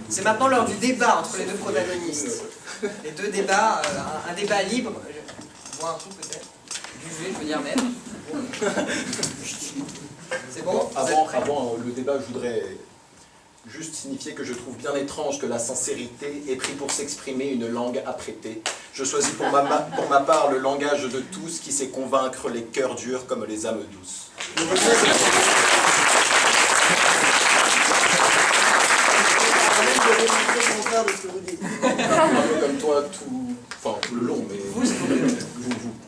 C'est maintenant l'heure du débat entre les deux protagonistes. Les deux débats, un débat libre. Je bois un coup peut-être. Buvez, je veux dire même. C'est bon? Avant le débat, je voudrais juste signifier que je trouve bien étrange que la sincérité ait pris pour s'exprimer une langue apprêtée. Je choisis pour ma part le langage de tous qui sait convaincre les cœurs durs comme les âmes douces. De ce que vous dites. Un peu comme toi, enfin le long, mais vous,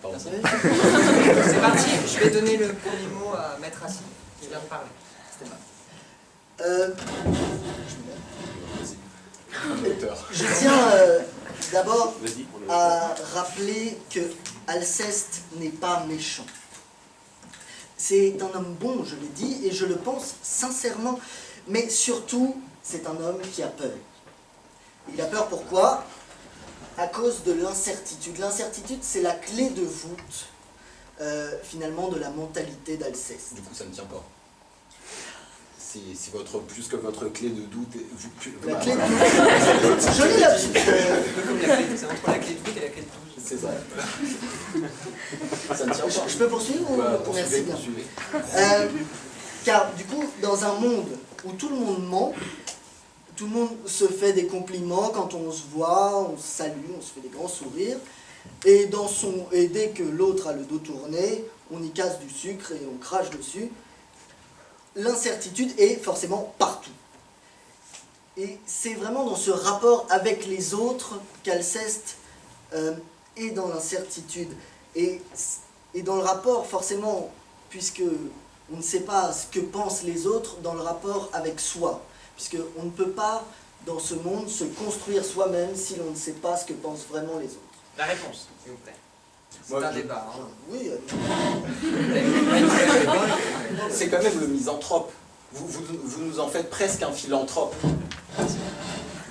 pardon. C'est parti, je vais donner le premier mot à Maître Assis, qui vient de parler. C'était Je tiens d'abord à rappeler que Alceste n'est pas méchant. C'est un homme bon, je l'ai dit, et je le pense sincèrement, mais surtout, c'est un homme qui a peur. Il a peur pourquoi? À cause de l'incertitude. L'incertitude, c'est la clé de voûte, finalement, de la mentalité d'Alceste. Du coup, ça ne tient pas. C'est plus que votre clé de doute. La clé de doute. Joli lapsus. C'est entre la clé de voûte et la clé de doute. C'est ça. Ça ne tient pas. Je peux poursuivre ou... Merci bien. Poursuivez. Car du coup, dans un monde où tout le monde ment, tout le monde se fait des compliments quand on se voit, on se salue, on se fait des grands sourires, et dès que l'autre a le dos tourné, on y casse du sucre et on crache dessus. L'incertitude est forcément partout. Et c'est vraiment dans ce rapport avec les autres qu'Alceste est dans l'incertitude. Et dans le rapport, forcément, puisque on ne sait pas ce que pensent les autres, dans le rapport avec soi. Puisqu'on ne peut pas, dans ce monde, se construire soi-même si l'on ne sait pas ce que pensent vraiment les autres. La réponse, s'il vous plaît. C'est un débat. Hein. Oui. C'est quand même le misanthrope. Vous nous en faites presque un philanthrope.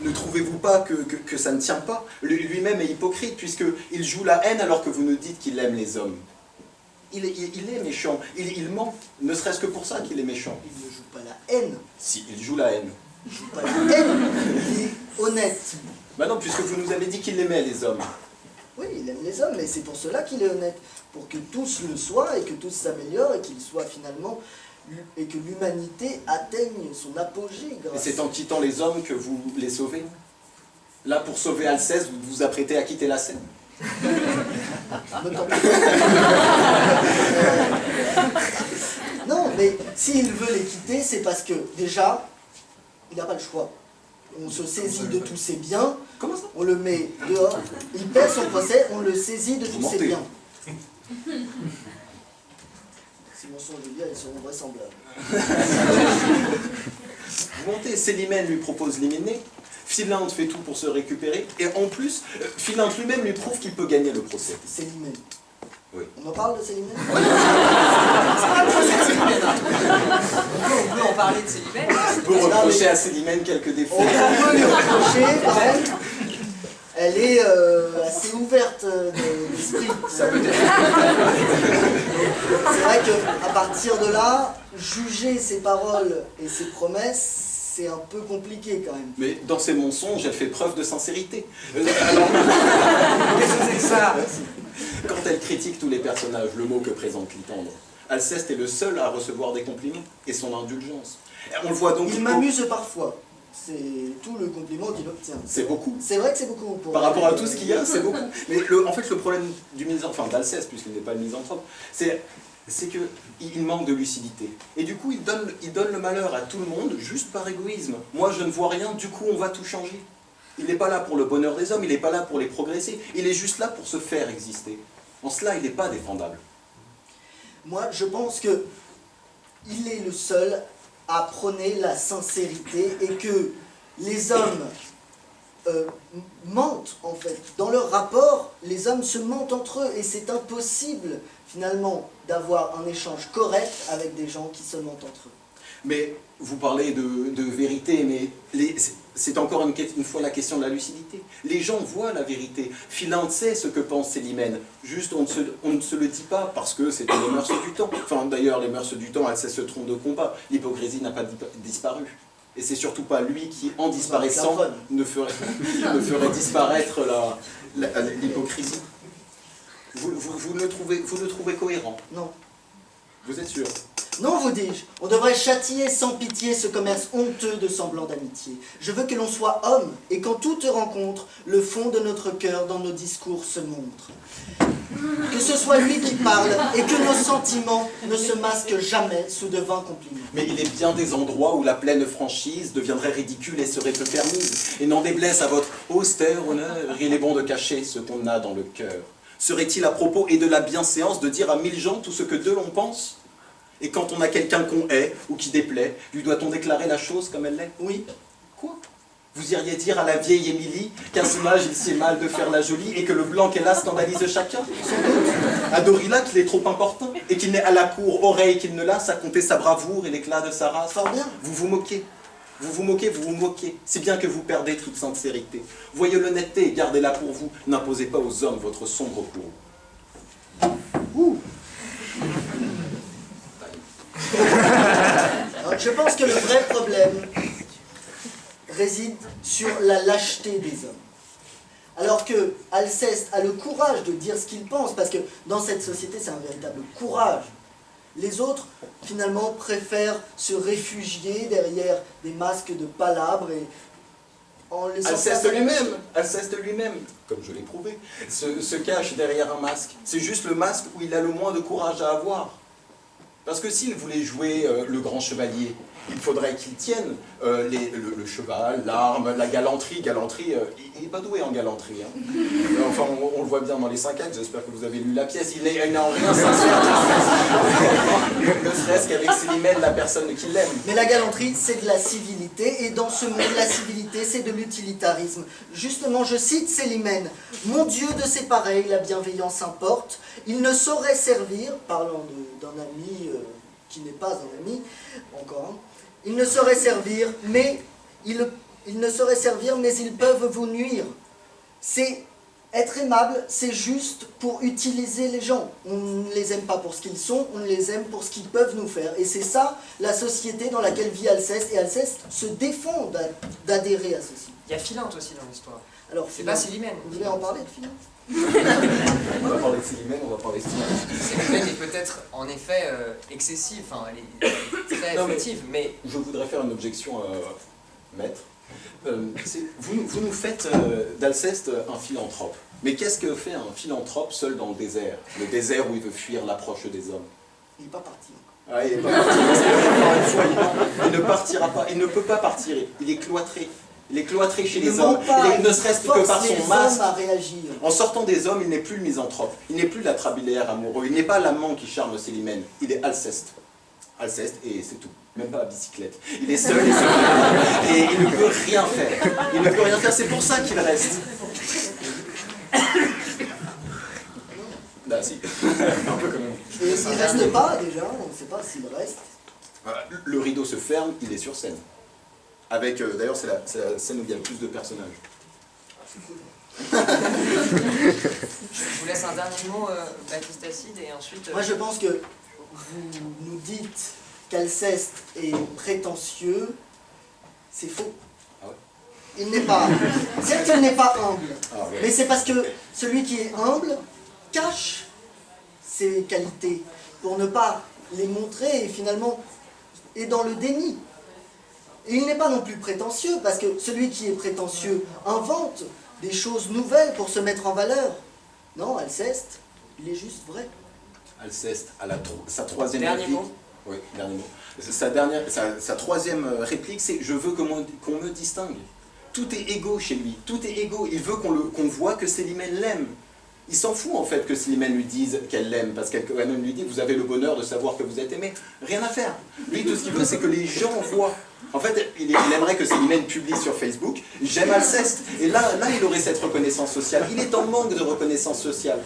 Ne trouvez-vous pas que ça ne tient pas? Lui-même est hypocrite, puisqu'il joue la haine alors que vous nous dites qu'il aime les hommes. Il est méchant, il ment, ne serait-ce que pour ça qu'il est méchant. Il ne joue pas la haine. Si, il joue la haine. Il ne joue pas la haine, il est honnête. Bah non, puisque vous nous avez dit qu'il aimait les hommes. Oui, il aime les hommes, mais c'est pour cela qu'il est honnête. Pour que tous le soient et que tous s'améliorent et qu'il soit finalement... et que l'humanité atteigne son apogée. Et c'est en quittant les hommes que vous les sauvez. Là, pour sauver Alceste, vous vous apprêtez à quitter la scène. Non, mais s'il veut les quitter, c'est parce que, déjà, il n'a pas le choix. On se saisit de tous ses biens, on le met dehors, il perd son procès, on le saisit de tous ses biens. Ces mensonges de elles sont vraisemblables. Vous montez, Célimène lui propose l'hyménée, Philinte fait tout pour se récupérer, et en plus, Philinte lui-même lui prouve qu'il peut gagner le procès. Célimène. Oui. On en parle de Célimène? On peut en parler de Célimène. On peut reprocher à Célimène quelques défauts. On peut lui reprocher, quand même. Elle est assez ouverte d'esprit. Ça peut être. C'est vrai qu'à partir de là, juger ses paroles et ses promesses, c'est un peu compliqué quand même. Mais dans ses mensonges, elle fait preuve de sincérité. Qu'est-ce que c'est que ça? Quand elle critique tous les personnages, le mot que présente Clitandre, Alceste est le seul à recevoir des compliments et son indulgence. On le voit donc. Il m'amuse parfois. C'est tout le compliment qu'il obtient. C'est beaucoup. C'est vrai que c'est beaucoup. Par rapport à tout ce qu'il y a, c'est beaucoup. Mais en fait, le problème du misanthrope, enfin d'Alceste, puisqu'il n'est pas le misanthrope, c'est qu'il manque de lucidité. Et du coup, il donne le malheur à tout le monde juste par égoïsme. Moi, je ne vois rien, du coup, on va tout changer. Il n'est pas là pour le bonheur des hommes, il n'est pas là pour les progresser, il est juste là pour se faire exister. En cela, il n'est pas défendable. Moi, je pense que il est le seul à prôner la sincérité et que les hommes mentent, en fait. Dans leur rapport, les hommes se mentent entre eux et c'est impossible, finalement, d'avoir un échange correct avec des gens qui se mentent entre eux. Mais vous parlez de vérité, mais c'est encore une fois la question de la lucidité. Les gens voient la vérité. Philinte sait ce que pense Célimène. Juste, on ne se le dit pas parce que c'était les mœurs du temps. Enfin, d'ailleurs, les mœurs du temps, Alceste se trompe de combat. L'hypocrisie n'a pas disparu. Et c'est surtout pas lui qui, en disparaissant, ne ferait disparaître l'hypocrisie. Vous le trouvez cohérent? Non. Vous êtes sûr? Non, vous dis-je, on devrait châtier sans pitié ce commerce honteux de semblant d'amitié. Je veux que l'on soit homme, et qu'en toute rencontre, le fond de notre cœur dans nos discours se montre. Que ce soit lui qui parle, et que nos sentiments ne se masquent jamais sous de vains compliments. Mais il est bien des endroits où la pleine franchise deviendrait ridicule et serait peu permise. Et n'en déplaise à votre austère honneur, il est bon de cacher ce qu'on a dans le cœur. Serait-il à propos et de la bienséance de dire à 1000 gens tout ce que d'eux l'on pense? Et quand on a quelqu'un qu'on hait ou qui déplaît, lui doit-on déclarer la chose comme elle l'est? Oui. Quoi? Vous iriez dire à la vieille Émilie qu'à son âge il sied mal de faire la jolie et que le blanc qu'elle a scandalise chacun? À Dorilla qu'il est trop important et qu'il n'est à la cour oreille qu'il ne lasse à compter sa bravoure et l'éclat de sa race? Fort bien. Vous vous moquez. Vous vous moquez, si bien que vous perdez toute sincérité. Voyez l'honnêteté et gardez-la pour vous. N'imposez pas aux hommes votre sombre courroux. Ouh. Alors, je pense que le vrai problème réside sur la lâcheté des hommes. Alors que Alceste a le courage de dire ce qu'il pense, parce que dans cette société c'est un véritable courage. Les autres, finalement, préfèrent se réfugier derrière des masques de palabres et en laissant Alceste lui-même, comme je l'ai prouvé, se cache derrière un masque. C'est juste le masque où il a le moins de courage à avoir. Parce que s'il voulait jouer le grand chevalier, il faudrait qu'il tienne le cheval, l'arme, la galanterie. Il n'est pas doué en galanterie. Hein. Enfin, on le voit bien dans les 5 actes, j'espère que vous avez lu la pièce. Il n'est en rien sincère. Ne serait-ce qu'avec Célimène, la personne qui l'aime. Mais la galanterie, c'est de la civilité, et dans ce monde, la civilité, c'est de l'utilitarisme. Justement, je cite Célimène. « Mon Dieu de ses pareils, la bienveillance importe. Il ne saurait servir, parlant d'un ami qui n'est pas un ami, encore un, il ne saurait servir, mais ils peuvent vous nuire. C'est être aimable, c'est juste pour utiliser les gens. On ne les aime pas pour ce qu'ils sont, on les aime pour ce qu'ils peuvent nous faire. Et c'est ça la société dans laquelle vit Alceste, et Alceste se défend d'adhérer à ceci. Il y a Philinte aussi dans l'histoire. Alors, C'est pas Célimène. Vous voulez en parler de Philinte? On va parler de Célimène, on va parler de Célimène. Célimène est peut-être en effet excessive, enfin elle est très affective, mais... Je voudrais faire une objection, maître. Vous nous faites d'Alceste un philanthrope. Mais qu'est-ce que fait un philanthrope seul dans le désert? Le désert où il veut fuir l'approche des hommes. Il n'est pas parti encore. Ah, il n'est pas parti. Encore une fois, il ne partira pas. Il ne peut pas partir. Il est cloîtré. Il est cloîtré chez les hommes. Il ne serait-ce que par son masque. En sortant des hommes, il n'est plus le misanthrope. Il n'est plus l'atrabilaire amoureux. Il n'est pas l'amant qui charme Célimène. Il est Alceste. Alceste, et c'est tout. Même pas à bicyclette. Il est seul et seul. Et il ne peut rien faire. Il ne peut rien faire. C'est pour ça qu'il reste. Là, si. Un peu quand même. Et s'il ne reste pas, déjà, on ne sait pas s'il reste. Le rideau se ferme, il est sur scène. Avec, d'ailleurs, c'est la scène où il y a le plus de personnages. C'est cool. Je vous laisse un dernier mot, Baptiste Acide, et ensuite... Moi, je pense que vous nous dites qu'Alceste est prétentieux, c'est faux. Ah ouais. Il n'est pas... Certes, il n'est pas humble, Ah ouais. mais c'est parce que celui qui est humble cache ses qualités pour ne pas les montrer et finalement est dans le déni. Et il n'est pas non plus prétentieux, parce que celui qui est prétentieux invente des choses nouvelles pour se mettre en valeur. Non, Alceste, il est juste vrai. Alceste, à sa troisième Dernier réplique... mot. Oui, dernier mot. Sa troisième réplique, c'est « Je veux qu'on me distingue ». Tout est égaux chez lui, tout est égaux. Il veut qu'on voit que Célimène l'aime. Il s'en fout en fait que Célimène lui dise qu'elle l'aime, parce qu'elle-même lui dit « Vous avez le bonheur de savoir que vous êtes aimé ». Rien à faire. Lui, tout ce qu'il veut, c'est que les gens voient. En fait, il aimerait que Célimène publie sur Facebook « J'aime Alceste ». Et là, il aurait cette reconnaissance sociale. Il est en manque de reconnaissance sociale.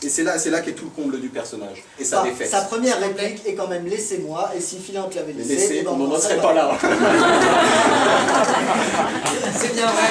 Et c'est là qu'est tout le comble du personnage. Et sa défaite. Sa première réplique est quand même « Laissez-moi », et si Philinte l'avait laissé, on n'en serait pas là. C'est bien vrai.